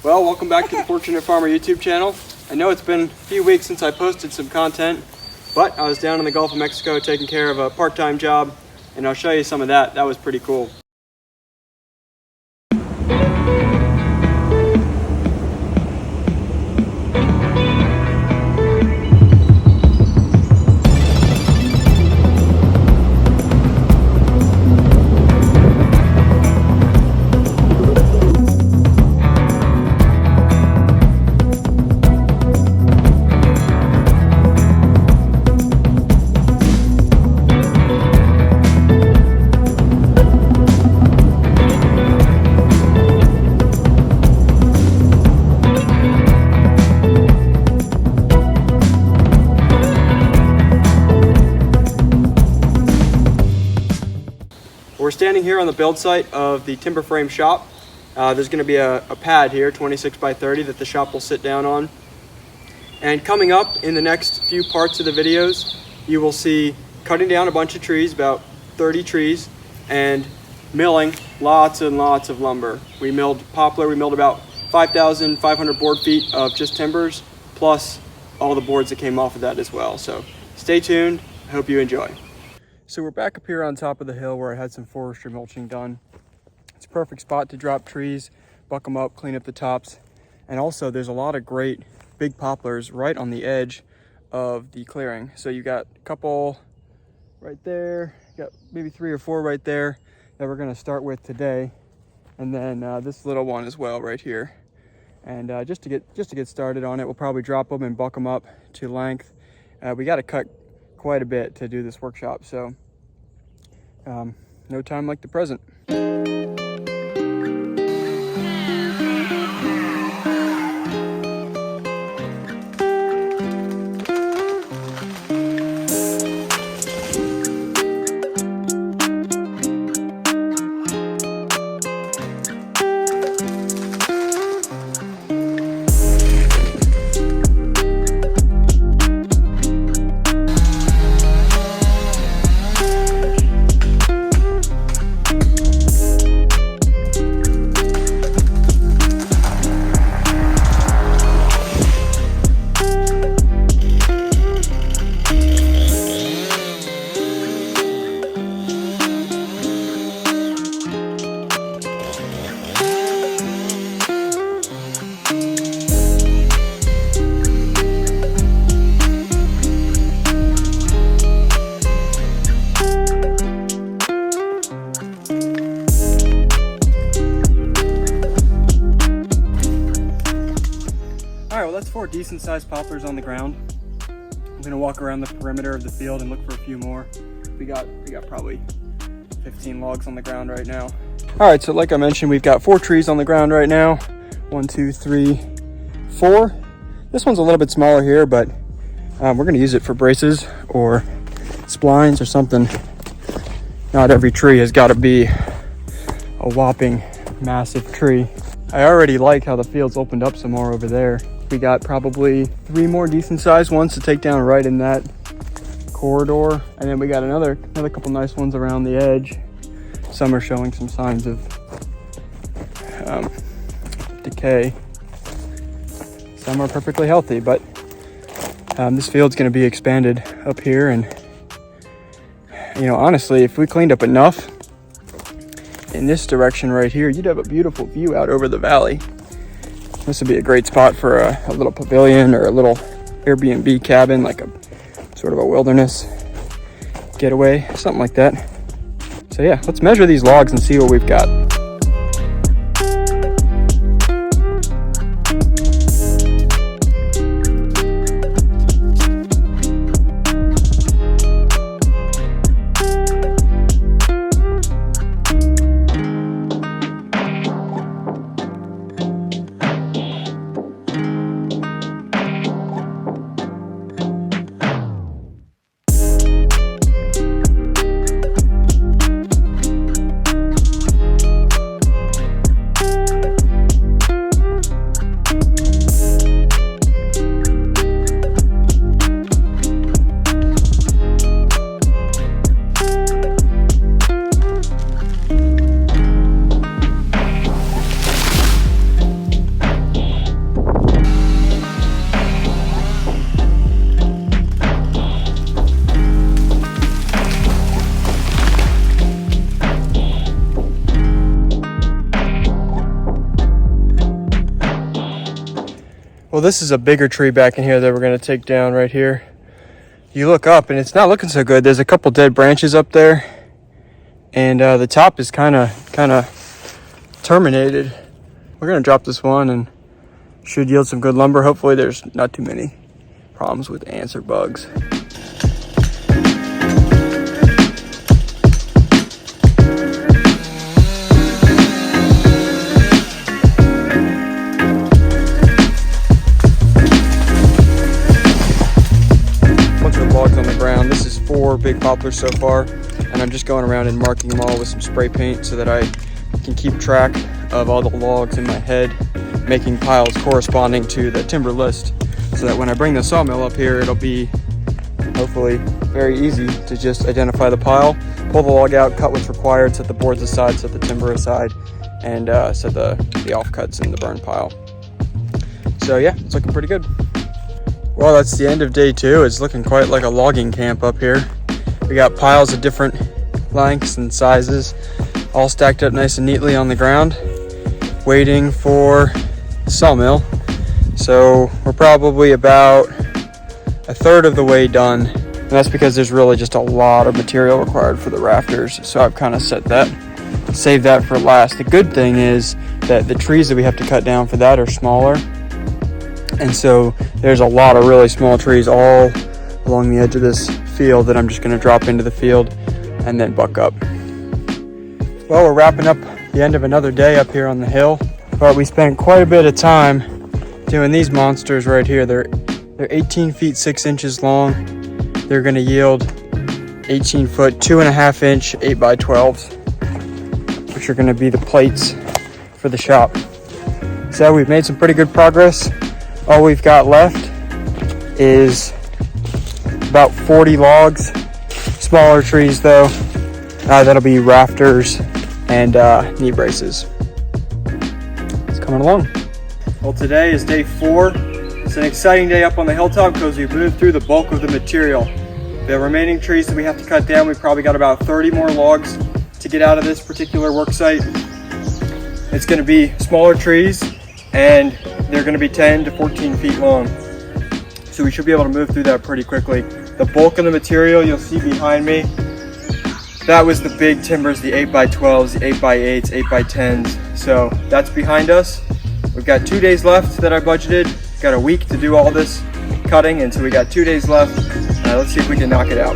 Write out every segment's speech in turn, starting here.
Well, welcome back to the Fortunate Farmer YouTube channel. I know it's been a few weeks since I posted some content, but I was down in the Gulf of Mexico taking care of a part-time job, and I'll show you some of that. That was pretty cool. We're standing here on the build site of the timber frame shop. There's going to be a pad here, 26 by 30, that the shop will sit down on. And coming up in the next few parts of the videos, you will see cutting down a bunch of trees, about 30 trees, and milling lots and lots of lumber. We milled poplar, we milled about 5,500 board feet of just timbers, plus all the boards that came off of that as well. So stay tuned, I hope you enjoy. So we're back up here on top of the hill where I had some forestry mulching done. It's a perfect spot to drop trees, buck them up, clean up the tops. And also there's a lot of great big poplars right on the edge of the clearing. So you got a couple right there, you got maybe 3 or 4 right there that we're gonna start with today. And then this little one as well right here. And just to get started on it, we'll probably drop them and buck them up to length. We gotta cut quite a bit to do this workshop, so no time like the present. Alright, well that's 4 decent sized poplars on the ground. I'm gonna walk around the perimeter of the field and look for a few more. We got probably 15 logs on the ground right now. Alright, so like I mentioned, we've got 4 trees on the ground right now. 1, 2, 3, 4. This one's a little bit smaller here, but we're gonna use it for braces or splines or something. Not every tree has got to be a whopping massive tree. I already like how the field's opened up some more over there. We got probably 3 more decent sized ones to take down right in that corridor. And then we got another couple nice ones around the edge. Some are showing some signs of decay. Some are perfectly healthy, but this field's gonna be expanded up here. And you know, honestly, if we cleaned up enough in this direction right here, you'd have a beautiful view out over the valley. This would be a great spot for a little pavilion or a little Airbnb cabin, like a sort of a wilderness getaway, something like that. So yeah, let's measure these logs and see what we've got. Well, this is a bigger tree back in here that we're going to take down right here. You look up and it's not looking so good. There's a couple dead branches up there, and the top is kind of terminated. We're going to drop this one and should yield some good lumber. Hopefully there's not too many problems with ants or bugs. Logs on the ground. This is 4 big poplars so far, and I'm just going around and marking them all with some spray paint so that I can keep track of all the logs in my head, making piles corresponding to the timber list, so that when I bring the sawmill up here, it'll be hopefully very easy to just identify the pile, pull the log out, cut what's required, set the boards aside, set the timber aside, and set the offcuts in the burn pile. So yeah, it's looking pretty good. Well, that's the end of day 2. It's looking quite like a logging camp up here. We got piles of different lengths and sizes, all stacked up nice and neatly on the ground, waiting for the sawmill. So we're probably about a third of the way done, and that's because there's really just a lot of material required for the rafters. So I've kind of saved that for last. The good thing is that the trees that we have to cut down for that are smaller. And so there's a lot of really small trees all along the edge of this field that I'm just going to drop into the field and then buck up. Well, we're wrapping up the end of another day up here on the hill, but we spent quite a bit of time doing these monsters right here. They're 18 feet 6 inches long. They're going to yield 18 foot 2.5 inch 8x12s, which are going to be the plates for the shop. So we've made some pretty good progress. All we've got left is about 40 logs, smaller trees though. That'll be rafters and knee braces. It's coming along. Well, today is day 4. It's an exciting day up on the hilltop because we've moved through the bulk of the material. The remaining trees that we have to cut down, we've probably got about 30 more logs to get out of this particular work site. It's going to be smaller trees, and they're going to be 10 to 14 feet long. So we should be able to move through that pretty quickly. The bulk of the material you'll see behind me, that was the big timbers, the 8x12s, the 8x8s, 8x10s. So that's behind us. We've got 2 days left that I budgeted. Got a week to do all this cutting, and so we got 2 days left. Let's see if we can knock it out.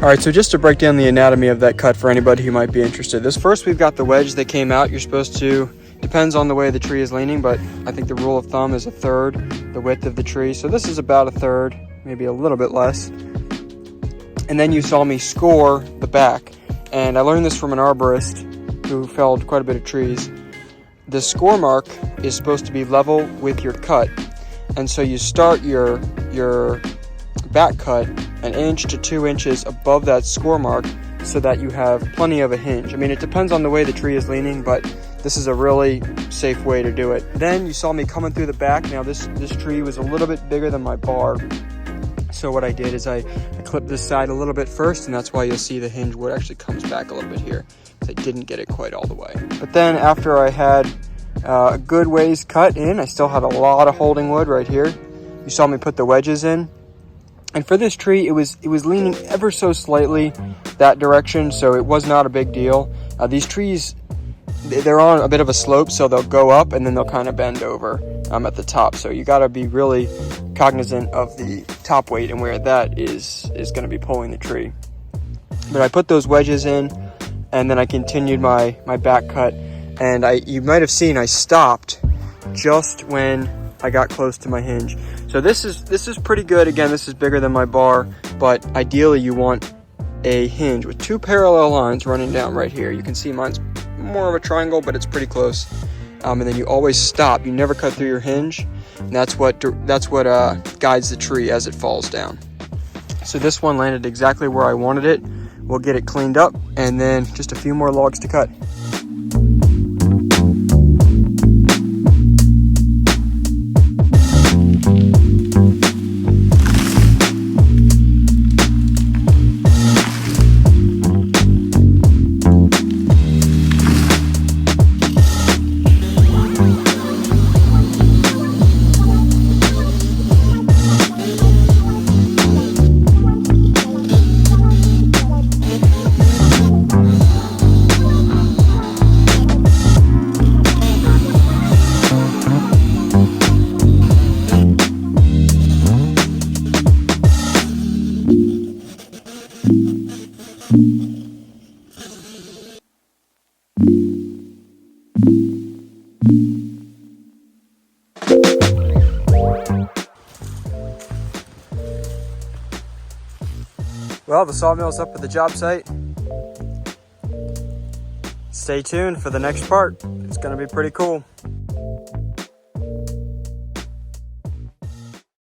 All right, so just to break down the anatomy of that cut for anybody who might be interested. First we've got the wedge that came out. You're supposed to, depends on the way the tree is leaning, but I think the rule of thumb is 1/3 the width of the tree. So this is about 1/3, maybe a little bit less. And then you saw me score the back. And I learned this from an arborist who felled quite a bit of trees. The score mark is supposed to be level with your cut. And so you start your back cut 1 inch to 2 inches above that score mark so that you have plenty of a hinge. I mean, it depends on the way the tree is leaning, but this is a really safe way to do it. Then you saw me coming through the back. Now this tree was a little bit bigger than my bar. So what I did is I clipped this side a little bit first, and that's why you'll see the hinge wood actually comes back a little bit here, because I didn't get it quite all the way. But then after I had a good ways cut in, I still had a lot of holding wood right here. You saw me put the wedges in. And for this tree, it was leaning ever so slightly that direction, so it was not a big deal. These trees, they're on a bit of a slope, so they'll go up and then they'll kind of bend over at the top. So you got to be really cognizant of the top weight and where that is going to be pulling the tree. But I put those wedges in, and then I continued my back cut. And you might have seen I stopped just when I got close to my hinge. So this is pretty good. Again, this is bigger than my bar, but ideally you want a hinge with 2 parallel lines running down right here. You can see mine's more of a triangle, but it's pretty close. And then you always stop. You never cut through your hinge. And that's what guides the tree as it falls down. So this one landed exactly where I wanted it. We'll get it cleaned up, and then just a few more logs to cut. Well, the sawmill's up at the job site. Stay tuned for the next part. It's going to be pretty cool.